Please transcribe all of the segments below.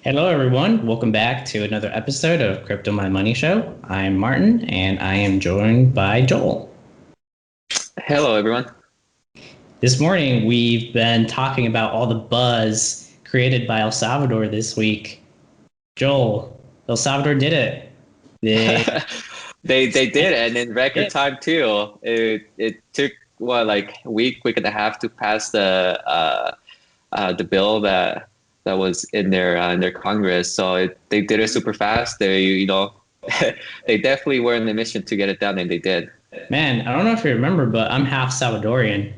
Hello, everyone. Welcome back to another episode of Crypto My Money Show. I'm Martin, and I am joined by Joel. Hello, everyone. This morning, we've been talking about all the buzz created by El Salvador this week. Joel, El Salvador did it. They They did, and in record did. time too. It took like a week and a half to pass the bill that was in their Congress. So they did it super fast. They definitely were in the mission to get it done, and they did. Man, I don't know if you remember, but I'm half Salvadorian.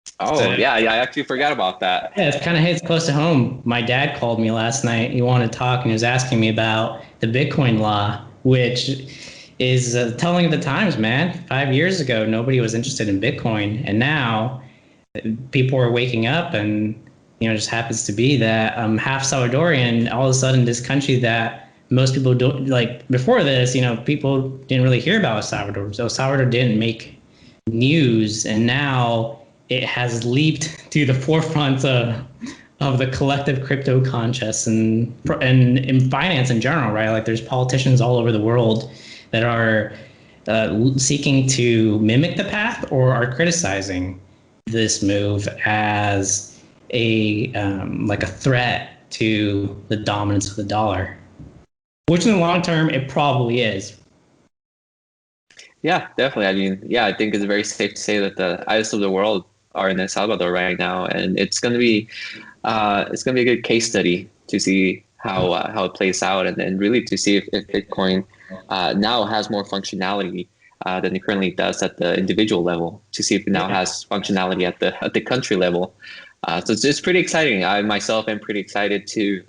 So, Oh yeah, yeah. I actually forgot about that. yeah, it's kind of hits close to home. My dad called me last night. He wanted to talk and he was asking me about the Bitcoin law, which is telling of the times, man. 5 years ago, nobody was interested in Bitcoin. And now people are waking up and, just happens to be that I'm half Salvadorian. All of a sudden, this country that most people don't like before this, people didn't really hear about El Salvador. So El Salvador didn't make news. And now it has leaped to the forefront of the collective crypto conscious and in finance in general, right? Like there's politicians all over the world that are seeking to mimic the path or are criticizing this move as like a threat to the dominance of the dollar, which in the long term it probably is. Yeah, definitely. I mean, yeah, I think it's very safe to say that the eyes of the world are in El Salvador right now, and it's gonna be a good case study to see how it plays out, and really to see if Bitcoin now has more functionality than it currently does at the individual level. To see if it now Yeah. has functionality at the country level. So it's pretty exciting. I myself am pretty excited to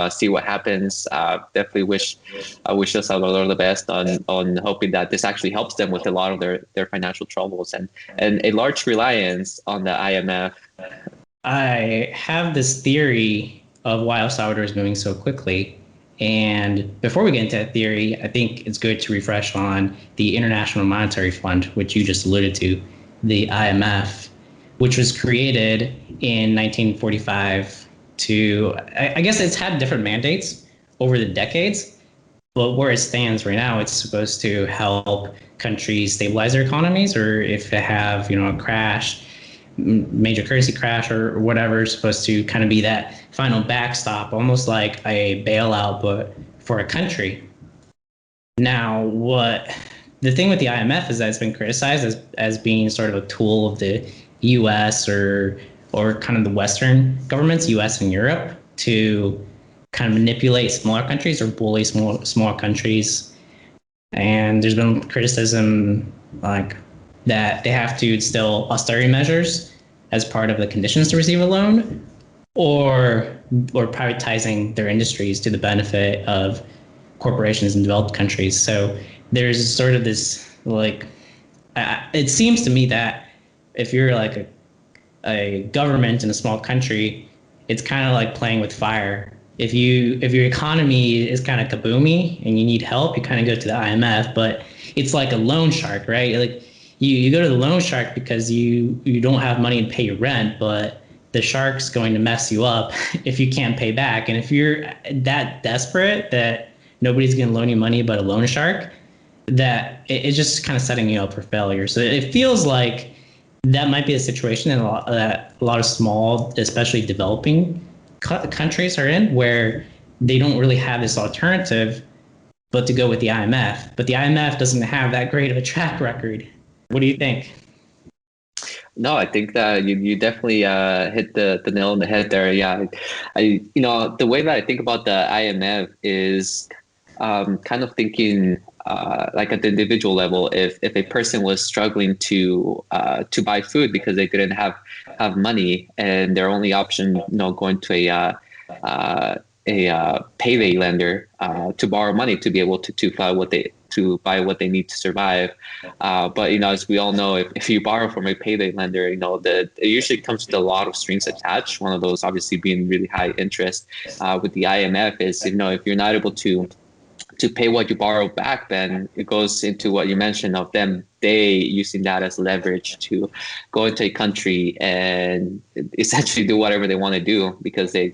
see what happens. Definitely I wish El Salvador the best on hoping that this actually helps them with a lot of their financial troubles and a large reliance on the IMF. I have this theory of why El Salvador is moving so quickly. And before we get into that theory, I think it's good to refresh on the International Monetary Fund, which you just alluded to, the IMF, which was created in 1945 to, I guess it's had different mandates over the decades, but where it stands right now, it's supposed to help countries stabilize their economies, or if they have, a crash, major currency crash or whatever, is supposed to kind of be that final backstop, almost like a bailout, but for a country. Now, what the thing with the IMF is that it's been criticized as being sort of a tool of the U.S. or kind of the Western governments, U.S. and Europe, to kind of manipulate smaller countries or bully small countries. And there's been criticism like that they have to instill austerity measures as part of the conditions to receive a loan, or privatizing their industries to the benefit of corporations in developed countries. So there's sort of this like it seems to me that if you're like a government in a small country, it's kind of like playing with fire. If your economy is kind of kaboomy and you need help, you kind of go to the IMF, but it's like a loan shark, right? Like you go to the loan shark because you don't have money to pay your rent, but the shark's going to mess you up if you can't pay back. And if you're that desperate that nobody's going to loan you money but a loan shark, that it's just kind of setting you up for failure. So it feels like that might be a situation that a lot of small, especially developing countries are in, where they don't really have this alternative but to go with the IMF. But the IMF doesn't have that great of a track record. What do you think? No, I think that you definitely hit the nail on the head there. Yeah, the way that I think about the IMF is kind of thinking like at the individual level. If a person was struggling to buy food because they didn't have money and their only option, going to a payday lender to borrow money to be able to buy what they need to survive. But as we all know, if you borrow from a payday lender, that it usually comes with a lot of strings attached. One of those obviously being really high interest. With the IMF is if you're not able to pay what you borrow back, then it goes into what you mentioned of them day using that as leverage to go into a country and essentially do whatever they want to do, because they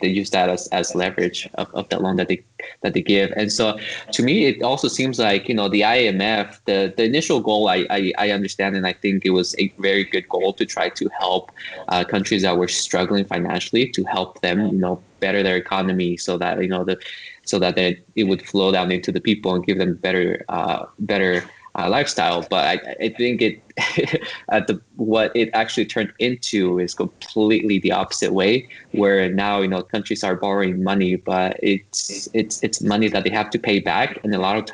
use that as leverage of the loan that they give. And so to me, it also seems like, the IMF, the initial goal, I understand, and I think it was a very good goal to try to help countries that were struggling financially, to help them, better their economy, so that it would flow down into the people and give them better lifestyle. But I think what it actually turned into is completely the opposite way, where now countries are borrowing money, but it's money that they have to pay back, and a lot of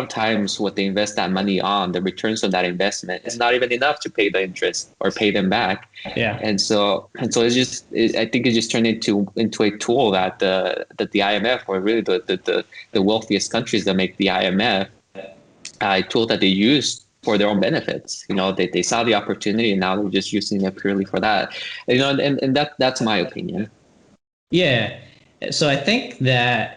times what they invest that money on, the returns on that investment is not even enough to pay the interest or pay them back. Yeah. And so I think it just turned into a tool that the IMF, or really the wealthiest countries that make the IMF, a tool that they use for their own benefits. They saw the opportunity, and now they're just using it purely for that. And that's my opinion. Yeah. So I think that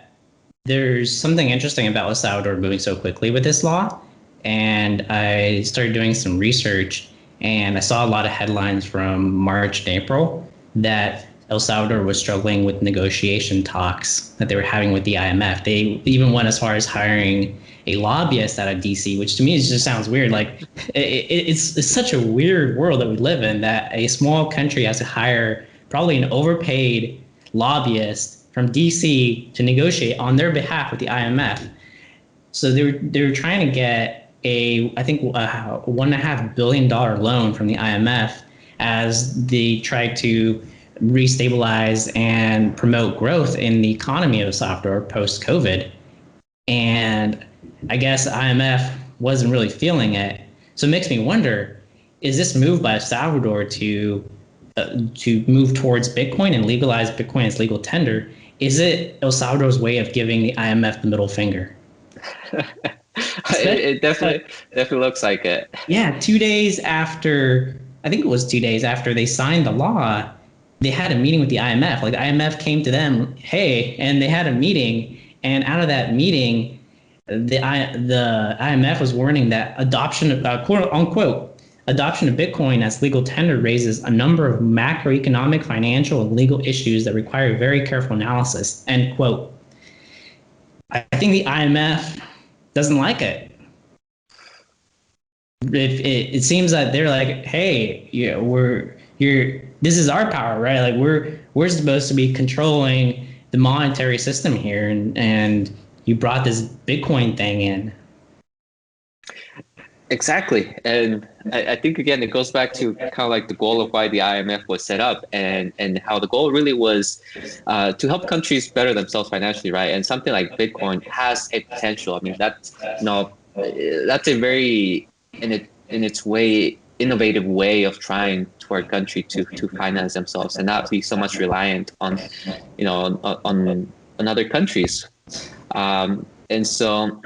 there's something interesting about El Salvador moving so quickly with this law. And I started doing some research, and I saw a lot of headlines from March and April that El Salvador was struggling with negotiation talks that they were having with the IMF. They even went as far as hiring a lobbyist out of DC, which to me just sounds weird. Like it's such a weird world that we live in, that a small country has to hire probably an overpaid lobbyist from DC to negotiate on their behalf with the IMF. So they were trying to get I think $1.5 billion loan from the IMF as they tried to restabilize and promote growth in the economy of El Salvador post-COVID. And I guess IMF wasn't really feeling it. So it makes me wonder, is this move by El Salvador to move towards Bitcoin and legalize Bitcoin as legal tender, is it El Salvador's way of giving the IMF the middle finger? It definitely looks like it. Yeah, 2 days after, I think it was 2 days after they signed the law, they had a meeting with the IMF. Like the IMF came to them, hey, and they had a meeting. And out of that meeting, the IMF was warning that adoption of quote unquote adoption of Bitcoin as legal tender raises a number of macroeconomic, financial, and legal issues that require very careful analysis, end quote. I think the IMF doesn't like it. It seems that they're like, hey, this is our power, right? Like we're supposed to be controlling the monetary system here, and you brought this Bitcoin thing in. Exactly. And I think, again, it goes back to kind of like the goal of why the IMF was set up, and how the goal really was to help countries better themselves financially, right? And something like Bitcoin has a potential. I mean, that's a very, in its way, innovative way of trying for a country to finance themselves and not be so much reliant on other countries. And so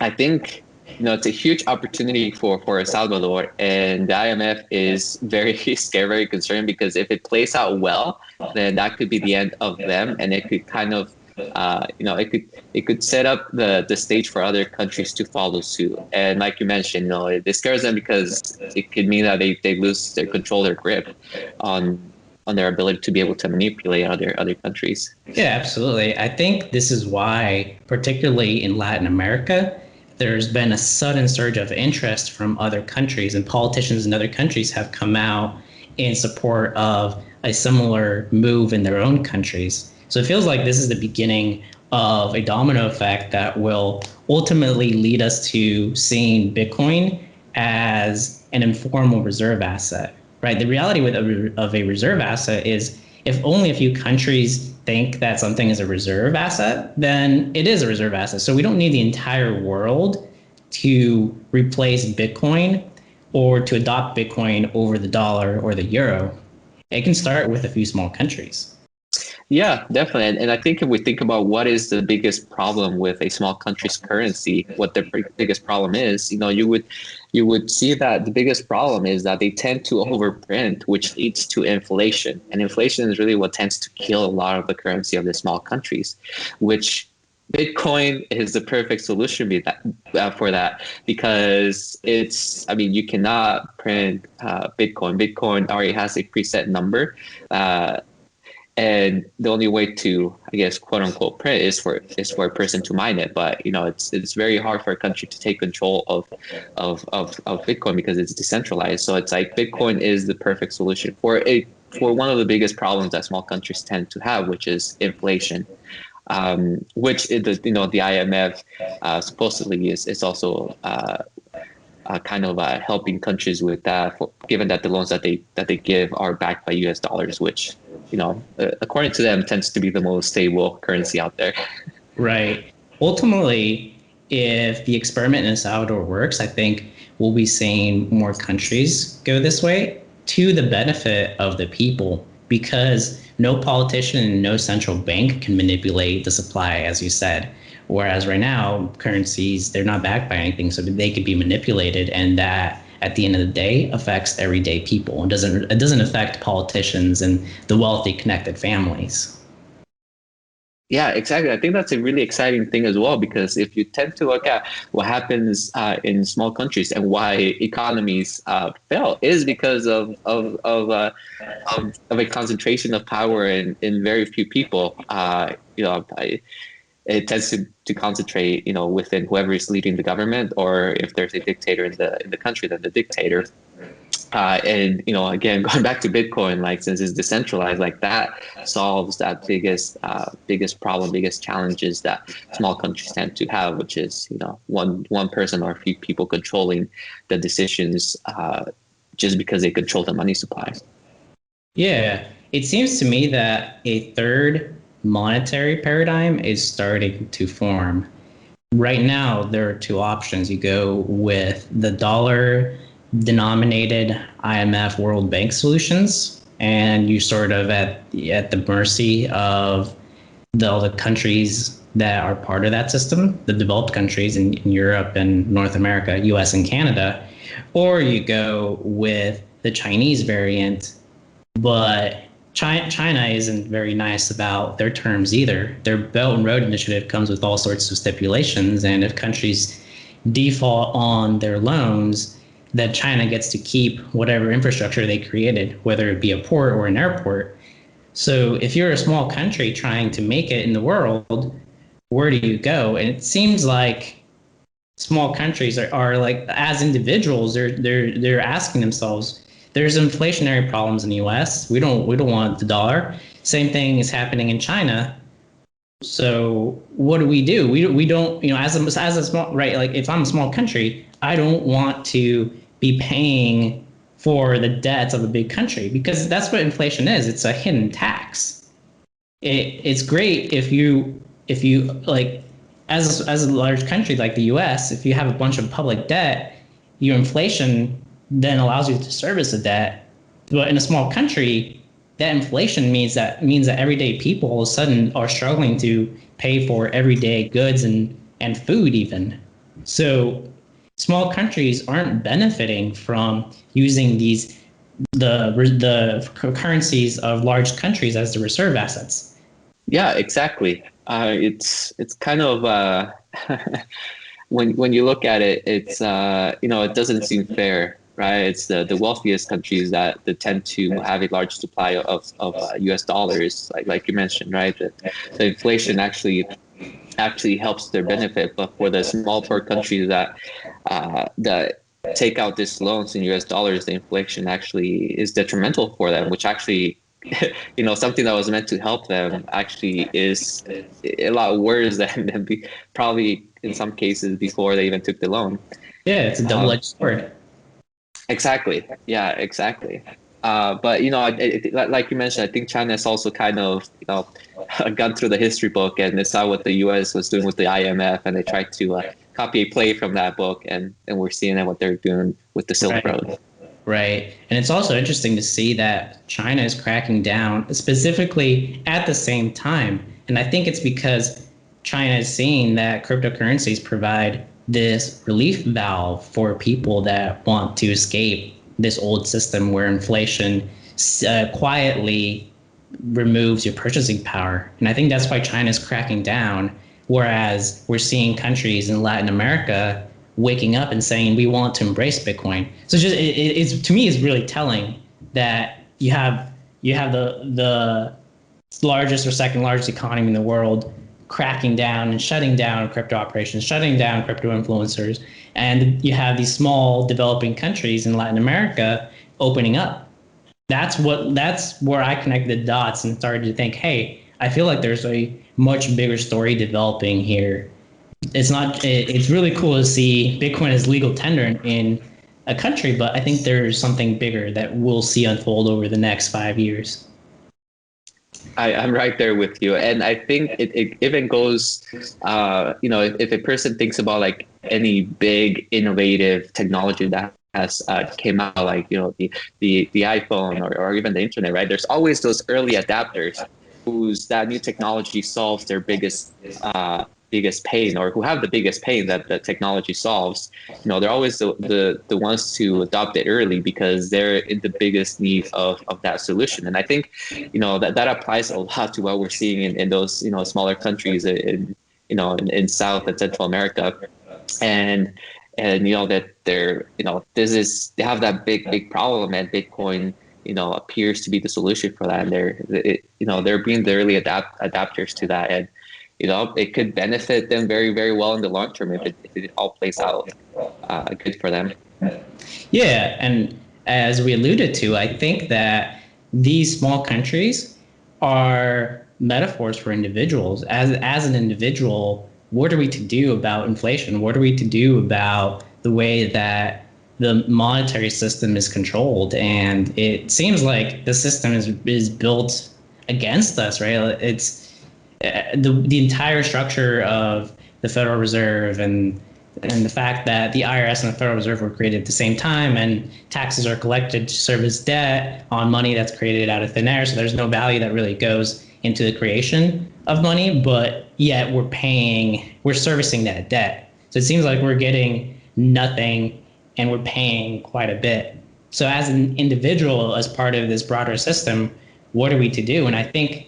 I think it's a huge opportunity for El Salvador, and the IMF is very scared, very concerned, because if it plays out well, then that could be the end of them, and it could kind of, it could set up the stage for other countries to follow suit. And like you mentioned, it scares them because it could mean that they lose their control, their grip on their ability to be able to manipulate other countries. Yeah, absolutely. I think this is why, particularly in Latin America, there's been a sudden surge of interest from other countries, and politicians in other countries have come out in support of a similar move in their own countries. So it feels like this is the beginning of a domino effect that will ultimately lead us to seeing Bitcoin as an informal reserve asset, right? The reality of a reserve asset is, if only a few countries think that something is a reserve asset, then it is a reserve asset. So we don't need the entire world to replace Bitcoin or to adopt Bitcoin over the dollar or the euro. It can start with a few small countries. Yeah, definitely. And I think if we think about what is the biggest problem with a small country's currency, what the biggest problem is, you would see that the biggest problem is that they tend to overprint, which leads to inflation. And inflation is really what tends to kill a lot of the currency of the small countries, which Bitcoin is the perfect solution for that, because I mean, you cannot print Bitcoin. Bitcoin already has a preset number. And the only way to, I guess, quote unquote, print is for a person to mine it. But it's very hard for a country to take control of Bitcoin because it's decentralized. So it's like Bitcoin is the perfect solution for one of the biggest problems that small countries tend to have, which is inflation. Which the IMF supposedly is also kind of helping countries with that, given that the loans that they give are backed by U.S. dollars, which according to them tends to be the most stable currency out there. Right. Ultimately, if the experiment in El Salvador works, I think we'll be seeing more countries go this way to the benefit of the people, because no politician and no central bank can manipulate the supply, as you said. Whereas right now, currencies, they're not backed by anything, so they could be manipulated, and that at the end of the day affects everyday people. It doesn't affect politicians and the wealthy connected families. Yeah, exactly. I think that's a really exciting thing as well, because if you tend to look at what happens in small countries and why economies fail, is because of a concentration of power in very few people. It tends to concentrate, within whoever is leading the government, or if there's a dictator in the country, then the dictator. And again, going back to Bitcoin, like, since it's decentralized, like, that solves that biggest problem, biggest challenges that small countries tend to have, which is one person or a few people controlling the decisions, just because they control the money supply. Yeah, it seems to me that a third monetary paradigm is starting to form. Right now, there are two options. You go with the dollar denominated IMF World Bank solutions, and you sort of at the mercy of all the countries that are part of that system, the developed countries in Europe and North America, US and Canada, or you go with the Chinese variant, but China isn't very nice about their terms either. Their Belt and Road Initiative comes with all sorts of stipulations, and if countries default on their loans, then China gets to keep whatever infrastructure they created, whether it be a port or an airport. So if you're a small country trying to make it in the world, where do you go? And it seems like small countries are like, as individuals, they're asking themselves, there's inflationary problems in the US. We don't want the dollar. Same thing is happening in China. So what do? We don't, as a small, right, like, if I'm a small country, I don't want to be paying for the debts of a big country, because that's what inflation is. It's a hidden tax. It's great if you like, as a large country like the US, if you have a bunch of public debt, your inflation then allows you to service the debt. But in a small country, that inflation means that everyday people all of a sudden are struggling to pay for everyday goods and food even. So small countries aren't benefiting from using the currencies of large countries as the reserve assets. Yeah, exactly. It's kind of when you look at it, it's it doesn't seem fair, right? It's the wealthiest countries that tend to have a large supply of U.S. dollars, like you mentioned, right? The inflation actually helps their benefit, but for the small poor countries that take out these loans in U.S. dollars, the inflation actually is detrimental for them, which actually, something that was meant to help them actually is a lot worse than probably in some cases before they even took the loan. Yeah, it's a double-edged sword. Exactly. Yeah, exactly. But like you mentioned, I think China has also kind of gone through the history book, and they saw what the U.S. was doing with the IMF, and they tried to copy a play from that book, and we're seeing what they're doing with the Silk Road. Right. And it's also interesting to see that China is cracking down specifically at the same time. And I think it's because China is seeing that cryptocurrencies provide this relief valve for people that want to escape this old system where inflation quietly removes your purchasing power. And I think that's why China is cracking down Whereas we're seeing countries in Latin America waking up and saying we want to embrace Bitcoin. So it's to me it's really telling that you have the largest or second largest economy in the world cracking down and shutting down crypto operations, shutting down crypto influencers, and you have these small developing countries in Latin America opening up. That's where I connected the dots and started to think, hey, I feel like there's a much bigger story developing here. It's really cool to see Bitcoin as legal tender in a country, but I think there's something bigger that we'll see unfold over the next 5 years. I'm right there with you. And I think it even goes, if a person thinks about like any big innovative technology that has came out, like, the iPhone or even the internet, right? There's always those early adapters whose that new technology solves their biggest pain, or who have the biggest pain that the technology solves. They're always the ones to adopt it early because they're in the biggest need of that solution. And I think that applies a lot to what we're seeing in those smaller countries in South and Central America, and that they have that big problem, and Bitcoin appears to be the solution for that, and they're being the early adapters to that. And it could benefit them very, very well in the long term if it all plays out good for them. Yeah, and as we alluded to, I think that these small countries are metaphors for individuals. As an individual, what are we to do about inflation? What are we to do about the way that the monetary system is controlled? And it seems like the system is built against us, right? It's the entire structure of the Federal Reserve and the fact that the IRS and the Federal Reserve were created at the same time, and taxes are collected to service debt on money that's created out of thin air. So there's no value that really goes into the creation of money, but yet we're servicing that debt. So it seems like we're getting nothing and we're paying quite a bit. So as an individual, as part of this broader system, what are we to do? And I think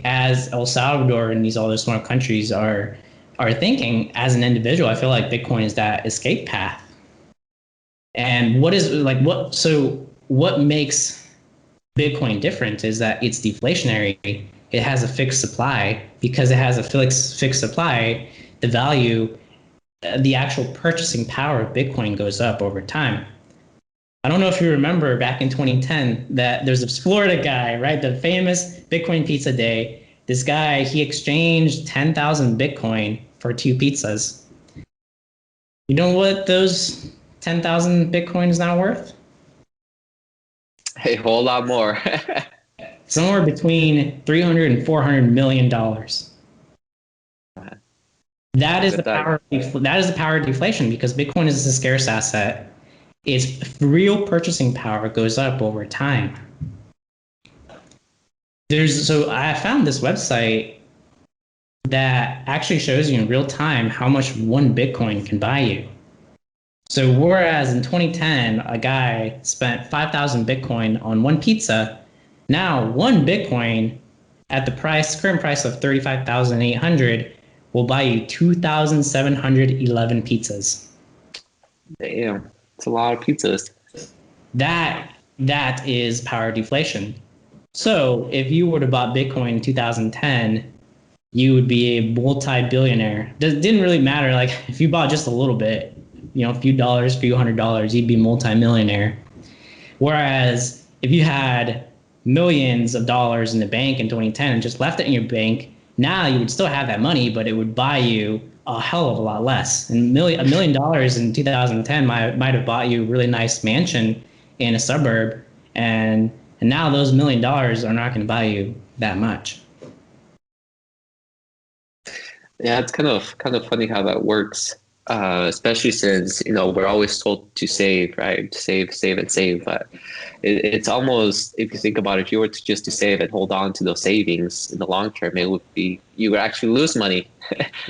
as El Salvador and these other small countries are thinking, as an individual, I feel like Bitcoin is that escape path. And what makes Bitcoin different is that it's deflationary. It has a fixed supply. Because it has a fixed supply, the value, the actual purchasing power of Bitcoin goes up over time. I don't know if you remember back in 2010 that there's this Florida guy, right? The famous Bitcoin pizza day. This guy, he exchanged 10,000 Bitcoin for 2 pizzas. You know what those 10,000 Bitcoin is now worth? A whole lot more. Somewhere between $300 and $400 million. That is the power of deflation, because Bitcoin is a scarce asset. Its real purchasing power goes up over time. So I found this website that actually shows you in real time how much 1 Bitcoin can buy you. So whereas in 2010, a guy spent 5,000 Bitcoin on 1 pizza, now 1 Bitcoin at the current price of 35,800 will buy you 2,711 pizzas. Damn. It's a lot of pizzas. That is power deflation. So if you were to buy Bitcoin in 2010, you would be a multi-billionaire. It didn't really matter. Like if you bought just a little bit, a few dollars, a few $100s, you'd be multi-millionaire. Whereas if you had millions of dollars in the bank in 2010 and just left it in your bank, now you would still have that money, but it would buy you a hell of a lot less. And $1 million in 2010 might have bought you a really nice mansion in a suburb, and now those $1 million are not going to buy you that much. Yeah, it's kind of funny how that works, especially since we're always told to save, right? Save, and save. But it's almost, if you think about it, if you were just to save and hold on to those savings in the long term, you would actually lose money.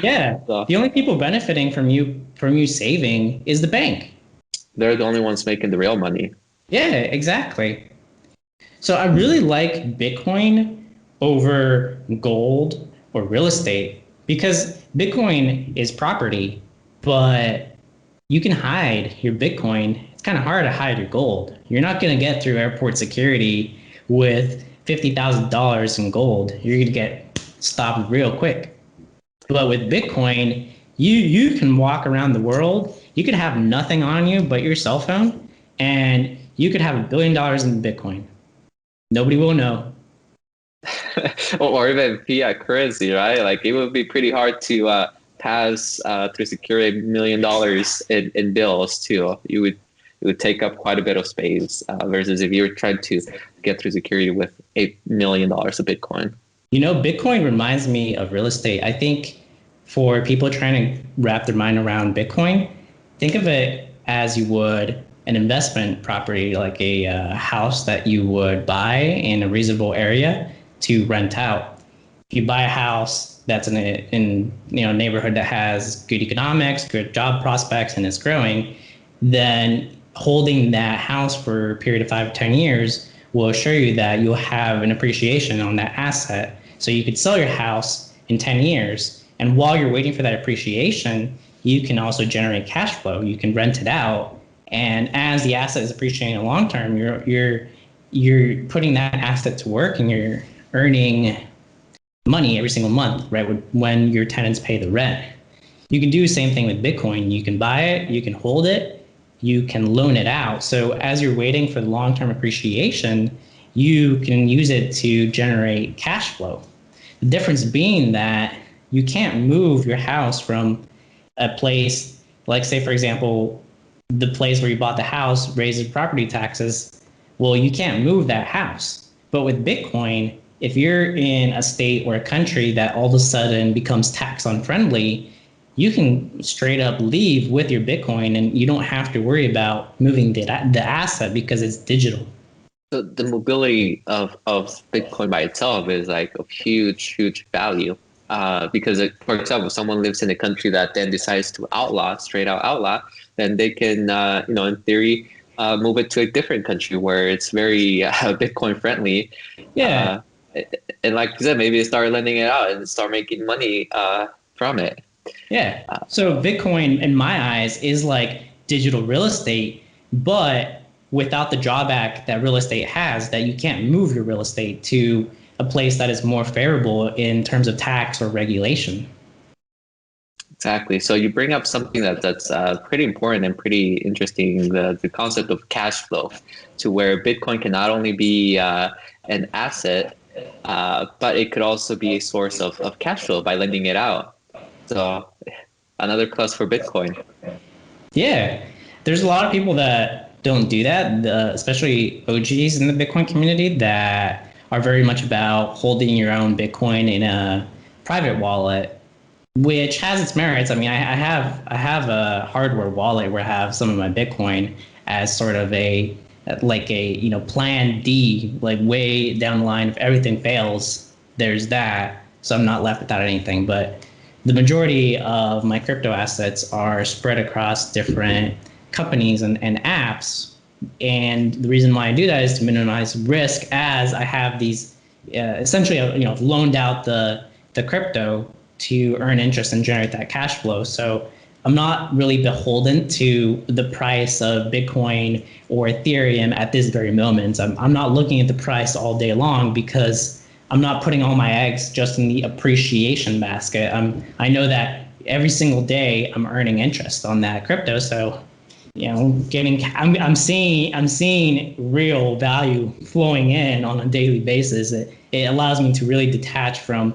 Yeah, so the only people benefiting from you saving is the bank. They're the only ones making the real money. Yeah, exactly. So I really like Bitcoin over gold or real estate, because Bitcoin is property, but you can hide your Bitcoin. It's kind of hard to hide your gold. You're not going to get through airport security with $50,000 in gold. You're going to get stopped real quick. But with Bitcoin, you can walk around the world. You could have nothing on you but your cell phone, and you could have $1 billion in Bitcoin. Nobody will know. Or even fiat currency, right? Like it would be pretty hard to pass through security $1 million in bills too. It would take up quite a bit of space versus if you were trying to get through security with $8 million of Bitcoin. Bitcoin reminds me of real estate. I think for people trying to wrap their mind around Bitcoin, think of it as you would an investment property, like a house that you would buy in a reasonable area to rent out. If you buy a house that's in a neighborhood that has good economics, good job prospects, and it's growing, then holding that house for a period of 5 or 10 years will assure you that you'll have an appreciation on that asset. So you could sell your house in 10 years, and while you're waiting for that appreciation, you can also generate cash flow. You can rent it out, and as the asset is appreciating in the long term, you're putting that asset to work, and you're earning money every single month, right? When your tenants pay the rent. You can do the same thing with Bitcoin. You can buy it, you can hold it, you can loan it out. So as you're waiting for the long-term appreciation, you can use it to generate cash flow. The difference being that you can't move your house from a place, like say, for example, the place where you bought the house raises property taxes. Well, you can't move that house. But with Bitcoin, if you're in a state or a country that all of a sudden becomes tax unfriendly, you can straight up leave with your Bitcoin and you don't have to worry about moving the asset because it's digital. The mobility of Bitcoin by itself is like of huge value. Because, for example, if someone lives in a country that then decides to straight out outlaw, then they can, in theory, move it to a different country where it's very Bitcoin friendly. Yeah. And like you said, maybe they start lending it out and start making money from it. Yeah. So Bitcoin, in my eyes, is like digital real estate, but without the drawback that real estate has, that you can't move your real estate to a place that is more favorable in terms of tax or regulation. Exactly. So you bring up something that's pretty important and pretty interesting, the concept of cash flow, to where Bitcoin can not only be an asset, but it could also be a source of cash flow by lending it out. So another plus for Bitcoin. Yeah. There's a lot of people that don't do that, especially OGs in the Bitcoin community that are very much about holding your own Bitcoin in a private wallet, which has its merits. I mean, I have a hardware wallet where I have some of my Bitcoin as sort of a plan D, like way down the line if everything fails, there's that. So I'm not left without anything. But the majority of my crypto assets are spread across different companies and apps. And the reason why I do that is to minimize risk, as I have these essentially, loaned out the crypto to earn interest and generate that cash flow. So I'm not really beholden to the price of Bitcoin or Ethereum at this very moment. I'm not looking at the price all day long because I'm not putting all my eggs just in the appreciation basket. I know that every single day I'm earning interest on that crypto. So, I'm seeing real value flowing in on a daily basis. It allows me to really detach from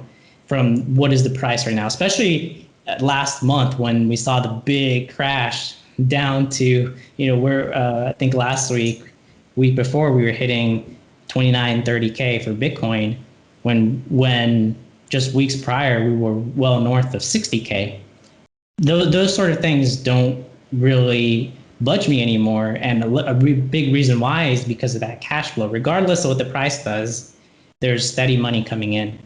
what is the price right now, especially last month when we saw the big crash down to, where I think last week before we were hitting 29, 30K for Bitcoin, when just weeks prior we were well north of 60K. Those sort of things don't really budge me anymore. And a big reason why is because of that cash flow. Regardless of what the price does, there's steady money coming in.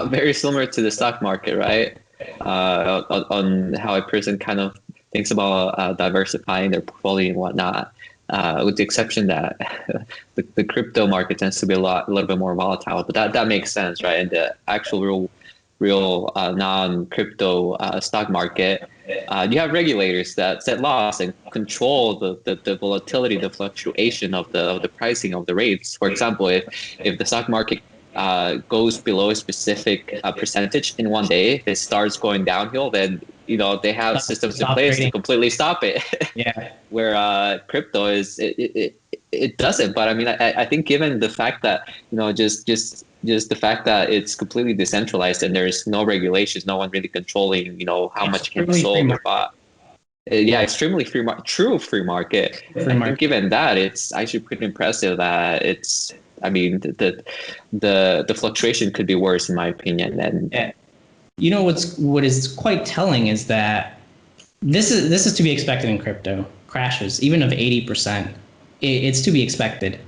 Very similar to the stock market, right? On how a person kind of thinks about diversifying their portfolio and whatnot. with the exception that the crypto market tends to be a little bit more volatile. But that makes sense, right? And the actual real non-crypto stock market, you have regulators that set laws and control the volatility, the fluctuation of the pricing of the rates. For example, if the stock market goes below a specific percentage in one day, if it starts going downhill, then they have systems in place to completely stop it. Yeah. Where crypto is, it doesn't. But I mean, I think given the fact that just the fact that it's completely decentralized and there's no regulations, no one really controlling how much can be sold or bought. Yeah, extremely true free market. I think given that, it's actually pretty impressive that it's. I mean, the fluctuation could be worse in my opinion. And what is quite telling is that this is to be expected in crypto crashes, even of 80%. It's to be expected,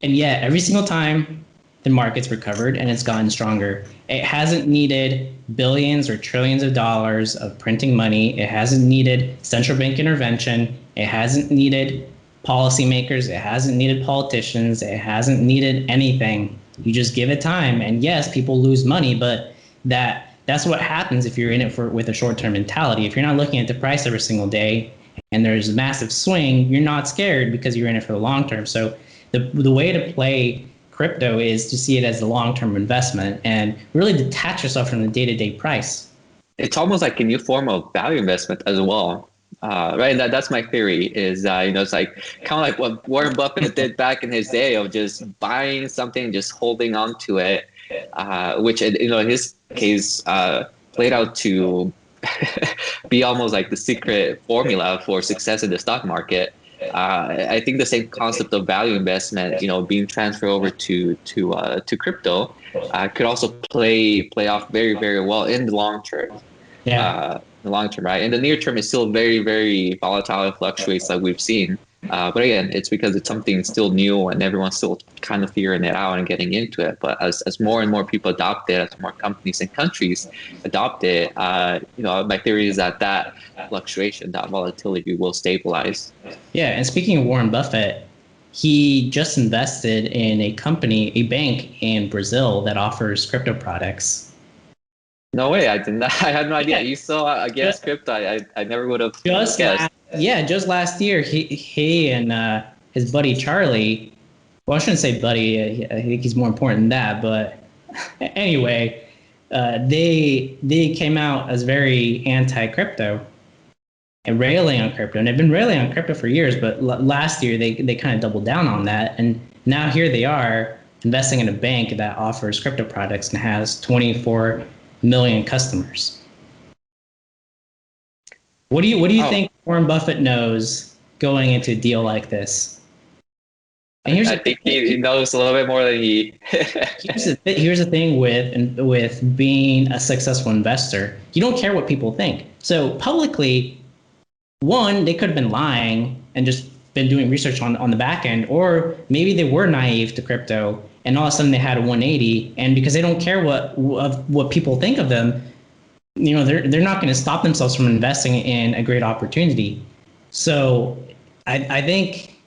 and yet every single time the market's recovered and it's gotten stronger. It hasn't needed billions or trillions of dollars of printing money. It hasn't needed central bank intervention. It hasn't needed policymakers. It hasn't needed politicians. It hasn't needed anything. You just give it time. And yes, people lose money, but that's what happens if you're in it with a short-term mentality. If you're not looking at the price every single day and there's a massive swing, you're not scared because you're in it for the long term. So the way to play crypto is to see it as a long-term investment and really detach yourself from the day-to-day price. It's almost like a new form of value investment as well. Right. That's my theory is, it's like kind of like what Warren Buffett did back in his day of just buying something, just holding on to it, which, in his case, played out to be almost like the secret formula for success in the stock market. I think the same concept of value investment, being transferred over to crypto, could also play off very, very well in the long term. Yeah. The long term, right? In the near term, it's still very, very volatile and fluctuates like we've seen. But again, it's because it's something still new and everyone's still kind of figuring it out and getting into it. But as more and more people adopt it, as more companies and countries adopt it, my theory is that fluctuation, that volatility will stabilize. Yeah. And speaking of Warren Buffett, he just invested in a bank in Brazil that offers crypto products. No way! I didn't. I had no idea. You saw against crypto. I never would have guessed. Just last year, he and his buddy Charlie. Well, I shouldn't say buddy. I think he's more important than that. But anyway, they came out as very anti-crypto and railing on crypto, and they've been railing on crypto for years. But last year, they kind of doubled down on that, and now here they are investing in a bank that offers crypto products and has 24 million customers. What do you think Warren Buffett knows going into a deal like this? And I think he knows a little bit more than he. Here's the thing with being a successful investor. You don't care what people think. So publicly, one, they could have been lying and just been doing research on the back end, or maybe they were naive to crypto and all of a sudden they had a 180, and because they don't care what people think of them, they're not going to stop themselves from investing in a great opportunity. So I think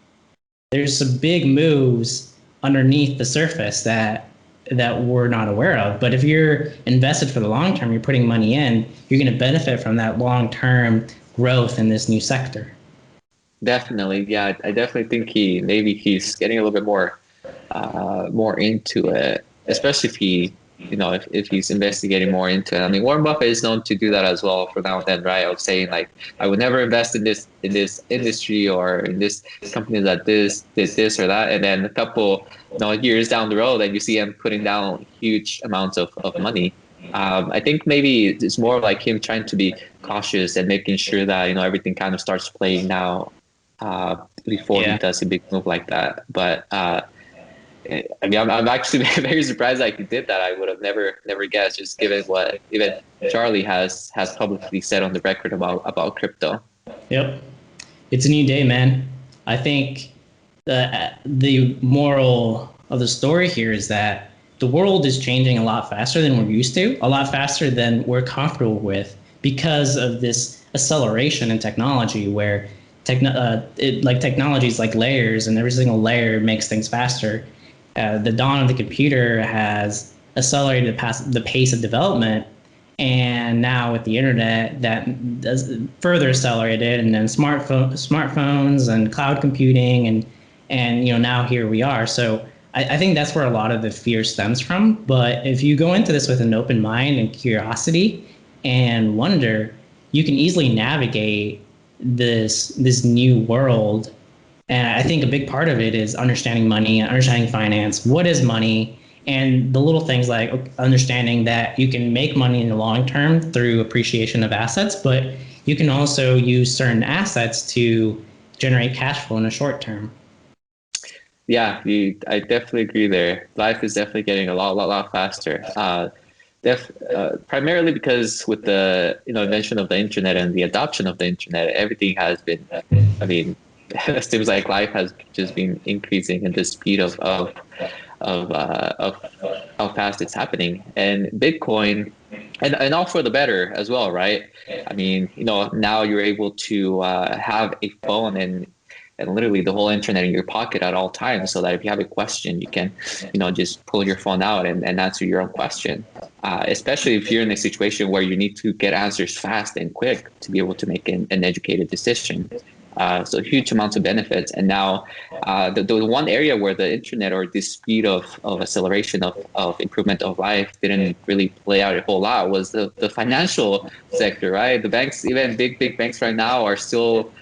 there's some big moves underneath the surface that we're not aware of. But if you're invested for the long term, you're putting money in, you're going to benefit from that long term growth in this new sector. Definitely, yeah. I definitely think he's getting a little bit more into it, especially if he's investigating more into it. I mean, Warren Buffett is known to do that as well for now and then, right? Of saying like, I would never invest in this industry or in this company that did this or that, and then a couple years down the road, and you see him putting down huge amounts of money. I think maybe it's more like him trying to be cautious and making sure that everything kind of starts playing out before he does a big move like that. But I mean, I'm actually very surprised that he did that. I would have never guessed, just given what even Charlie has publicly said on the record about crypto. Yep, it's a new day, man. I think the moral of the story here is that the world is changing a lot faster than we're used to, a lot faster than we're comfortable with, because of this acceleration in technology, where like technologies like layers, and every single layer makes things faster. The dawn of the computer has accelerated the pace of development, and now with the internet, that does further accelerated, and then smartphones and cloud computing, and now here we are. So I think that's where a lot of the fear stems from. But if you go into this with an open mind and curiosity and wonder, you can easily navigate this new world. And I think a big part of it is understanding money, understanding finance. What is money? And the little things like understanding that you can make money in the long term through appreciation of assets, but you can also use certain assets to generate cash flow in the short term. Yeah, I definitely agree there. Life is definitely getting a lot faster. Primarily because with the invention of the internet and the adoption of the internet, everything has been. I mean, it seems like life has just been increasing in the speed of how fast it's happening. And Bitcoin, and all for the better as well, right? I mean, now you're able to have a phone and literally the whole internet in your pocket at all times, so that if you have a question, you can, just pull your phone out and answer your own question. Especially if you're in a situation where you need to get answers fast and quick to be able to make an educated decision. So huge amounts of benefits. And now the one area where the internet or the speed of acceleration of improvement of life didn't really play out a whole lot was the financial sector, right? The banks, even big banks right now, are still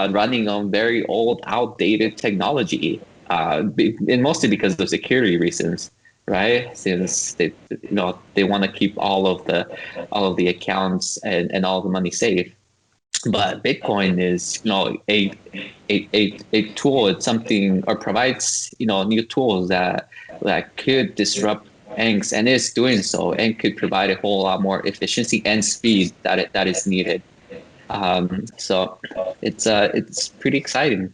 running on very old, outdated technology, and mostly because of security reasons, right? Since they want to keep all of the accounts and all the money safe. But Bitcoin is a tool. It's something, or provides new tools that could disrupt banks, and is doing so, and could provide a whole lot more efficiency and speed that is needed. So it's pretty exciting.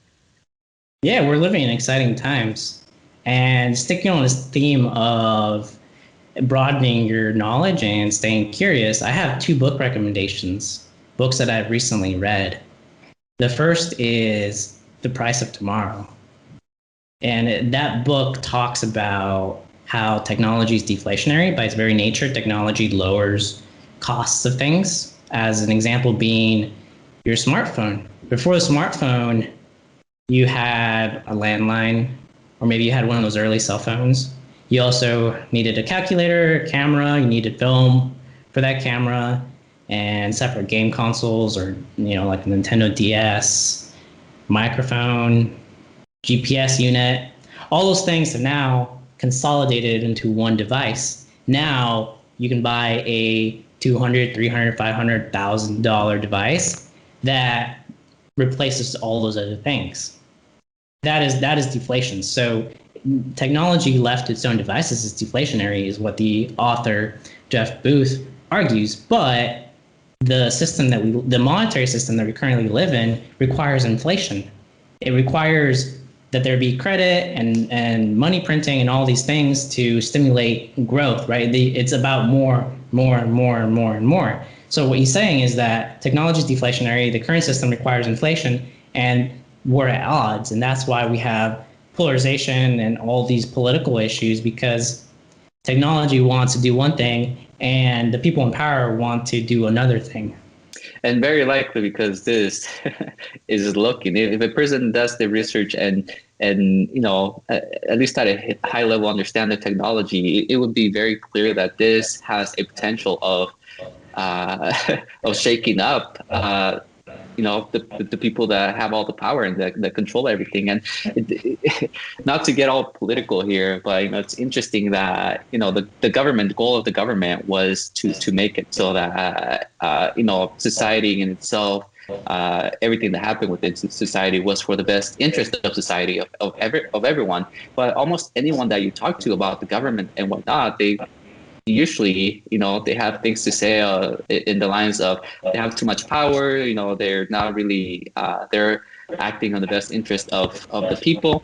Yeah, we're living in exciting times. And sticking on this theme of broadening your knowledge and staying curious, I have two book recommendations, books that I've recently read. The first is The Price of Tomorrow. And that book talks about how technology is deflationary. By its very nature, technology lowers costs of things. As an example being your smartphone. Before the smartphone, you had a landline, or maybe you had one of those early cell phones. You also needed a calculator, a camera, you needed film for that camera, and separate game consoles, or like a Nintendo DS, microphone, GPS unit. All those things are now consolidated into one device. Now you can buy a $200, $300, $500,000 device that replaces all those other things. That is deflation. So technology left to its own devices is deflationary, is what the author Jeff Booth argues. But the monetary system that we currently live in requires inflation. It requires that there be credit and money printing and all these things to stimulate growth, right? It's about more. So what he's saying is that technology is deflationary, the current system requires inflation, and we're at odds. And that's why we have polarization and all these political issues, because technology wants to do one thing and the people in power want to do another thing. And very likely because this is looking, if a person does the research and at least at a high level understand the technology, it would be very clear that this has a potential of shaking up the people that have all the power and that control everything. And not to get all political here, but it's interesting that the goal of the government was to make it so that society in itself, everything that happened within society was for the best interest of society, of everyone. But almost anyone that you talk to about the government and whatnot, they usually, they have things to say in the lines of they have too much power. They're not really, they're acting on the best interest of the people.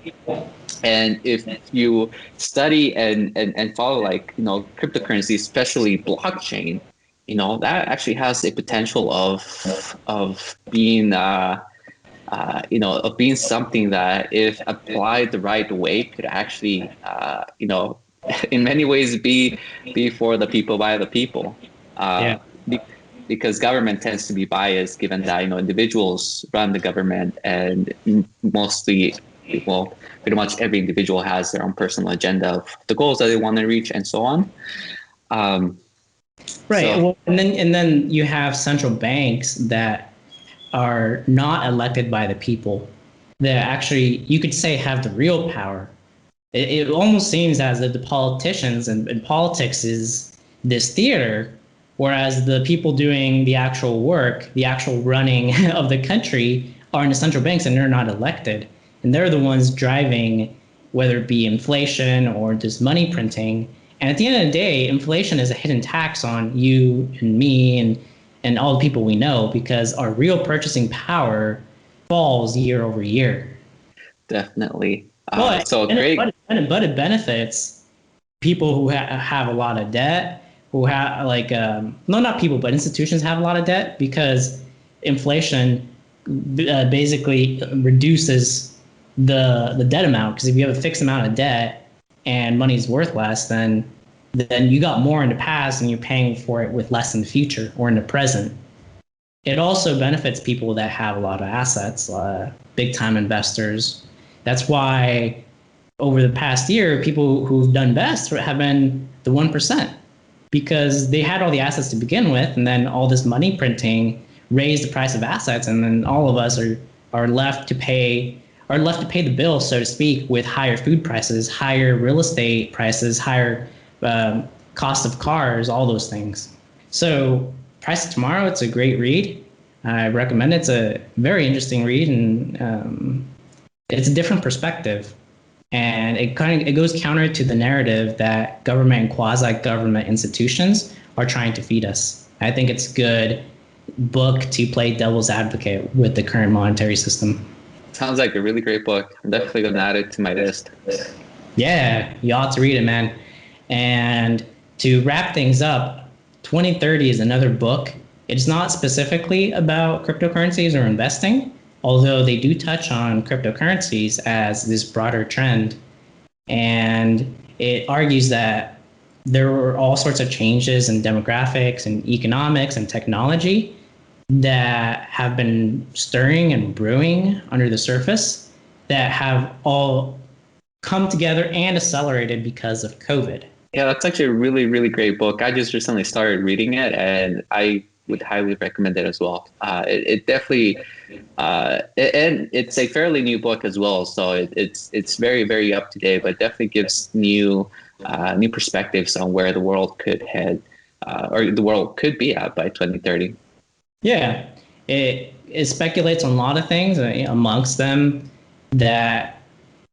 And if you study and follow cryptocurrency, especially blockchain, that actually has a potential of being of being something that, if applied the right way, could actually, in many ways be for the people by the people. Yeah. Be, because government tends to be biased, given that individuals run the government, and mostly, well, pretty much every individual has their own personal agenda of the goals that they want to reach, and so on. Right. So Well, and then you have central banks that are not elected by the people, that actually, you could say, have the real power. It almost seems as if the politicians and politics is this theater, whereas the people doing the actual work, the actual running of the country, are in the central banks, and they're not elected. And they're the ones driving, whether it be inflation or just money printing. And at the end of the day, inflation is a hidden tax on you and me and all the people we know, because our real purchasing power falls year over year. definitely. But So great. but it benefits people who have a lot of debt, who have like no, not people, but institutions have a lot of debt, because inflation basically reduces the debt amount. Because if you have a fixed amount of debt and money's worth less, then you got more in the past and you're paying for it with less in the future or in the present. It also benefits people that have a lot of assets, big time investors. That's why over the past year, people who've done best have been the 1%, because they had all the assets to begin with, and then all this money printing raised the price of assets, and then all of us are left to pay the bill, so to speak, with higher food prices, higher real estate prices, higher cost of cars, all those things. So Price of Tomorrow, it's a great read. I recommend it. It's a very interesting read, and it's a different perspective. And it goes counter to the narrative that government and quasi-government institutions are trying to feed us. I think it's a good book to play devil's advocate with the current monetary system. Sounds like a really great book. I'm definitely going to add it to my list. Yeah, you ought to read it, man. And to wrap things up, 2030 is another book. It's not specifically about cryptocurrencies or investing, although they do touch on cryptocurrencies as this broader trend. And it argues that there were all sorts of changes in demographics and economics and technology that have been stirring and brewing under the surface, that have all come together and accelerated because of COVID. Yeah, that's actually a really, really great book. I just recently started reading it, and I would highly recommend it as well. It definitely, and it's a fairly new book as well, so it's very, very up to date. But it definitely gives new perspectives on where the world could head, or the world could be at by 2030. Yeah, it speculates on a lot of things, amongst them that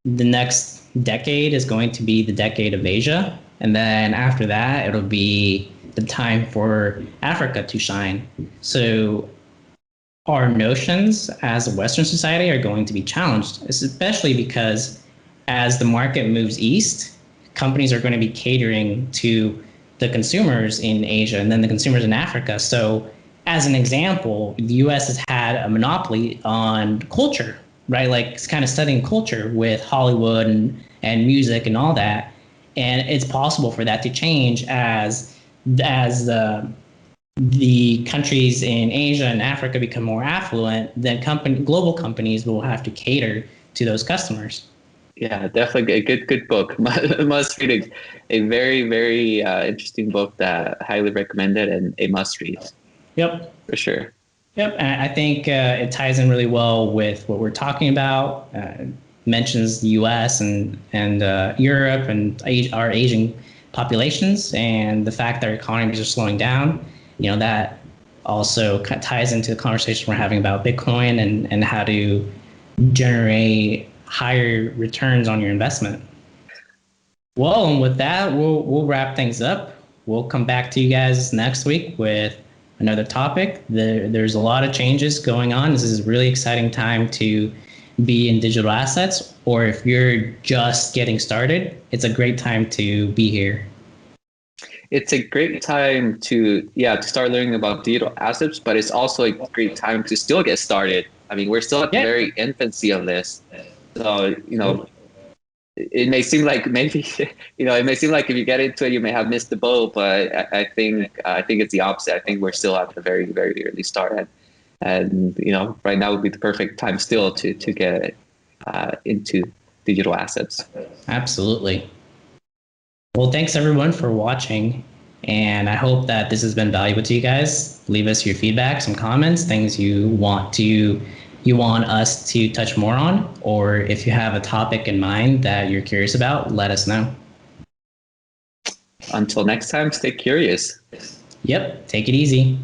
the next decade is going to be the decade of Asia. And then after that, it'll be the time for Africa to shine. So our notions as a Western society are going to be challenged, especially because as the market moves east, companies are going to be catering to the consumers in Asia and then the consumers in Africa. So as an example, the US has had a monopoly on culture, right? Like it's kind of studying culture with Hollywood and music and all that. And it's possible for that to change as the countries in Asia and Africa become more affluent. Then global companies will have to cater to those customers. Yeah, definitely a good book. Must read. A very, very interesting book that I highly recommend it, and a must read. Yep. For sure. Yep, and I think it ties in really well with what we're talking about. Mentions the U.S. and Europe and our aging populations, and the fact that our economies are slowing down. That also ties into the conversation we're having about Bitcoin and how to generate higher returns on your investment. Well, and with that, we'll wrap things up. We'll come back to you guys next week with another topic. There's a lot of changes going on. This is a really exciting time to be in digital assets, or if you're just getting started, it's a great time to be here. it's a great time to start learning about digital assets, but it's also a great time to still get started. I mean, we're still at the Yeah. very infancy of this. So, it may seem like maybe, it may seem like if you get into it, you may have missed the boat, but I think it's the opposite. I think we're still at the very, very early start. And right now would be the perfect time still to get into digital assets. Absolutely. Well, thanks everyone for watching. And I hope that this has been valuable to you guys. Leave us your feedback, some comments, things you want us to touch more on, or if you have a topic in mind that you're curious about, let us know. Until next time, stay curious. Yep, take it easy.